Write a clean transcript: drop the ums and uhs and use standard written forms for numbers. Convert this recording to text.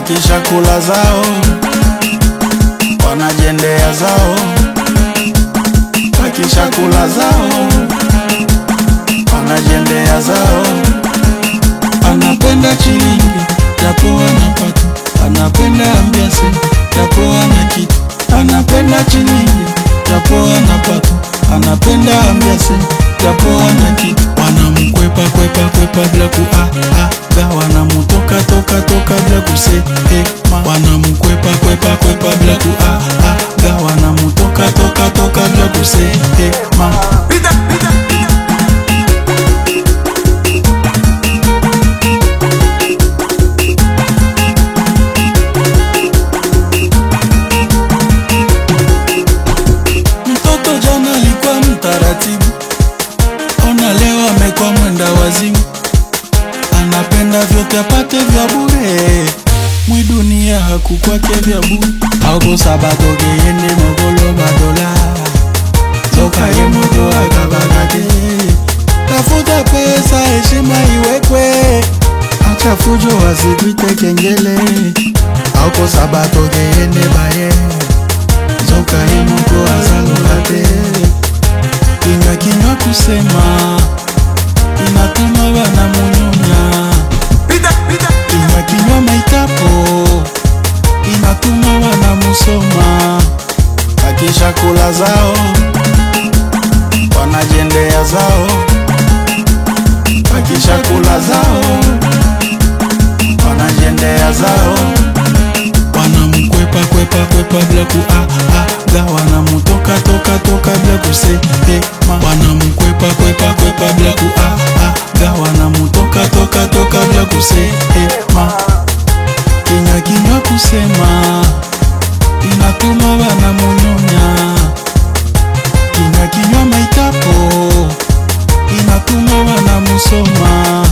wakisha kula zao wanajendea zao, wakisha kula zao wanajendea zao. Anapenda chilingi japo anapata, anapenda ambiase japo ana kitu. Anapenda chilingi japo anapata, anapenda ambiase japo ana kitu. Wanamkwepa kwepa kwepa bila kuaga, wanamutoka toka toka bila kusema. Wanamkwepa kwepa kwepa bila kuaga, wanamutoka toka toka bila kusema. Mtoto jana alikuwa mtaratibu, ona leo amekuwa mwenda wazimu. Anapenda vyote apate vya bure, mwi dunia hakukwake vya bure. Auko sabato geyende mogolo badola, zoka ye moto akabagate. Tafuta pesa heshima iwekwe, acha fujo wasipite kengele. Auko sabato geyende baye, zoka ye moto azalogate. Kinywa kinywa kusema inatuma bana munyonya, kinywa kinywa maitapo inatuma bana musoma. Wakisha kula zao wanajendea zao, wakisha kula zao wanajendea zao. Wanamkwepa kwepa kwepa bila kuaga, wanamutoka toka toka bila kusema. Wanamkwepa kwepa kwepa bila kuaga, wanamutoka toka toka bila kusema. Kinywa kinywa kusema inatuma bana munyonya, kinywa kinywa maitapo inatuma bana musoma.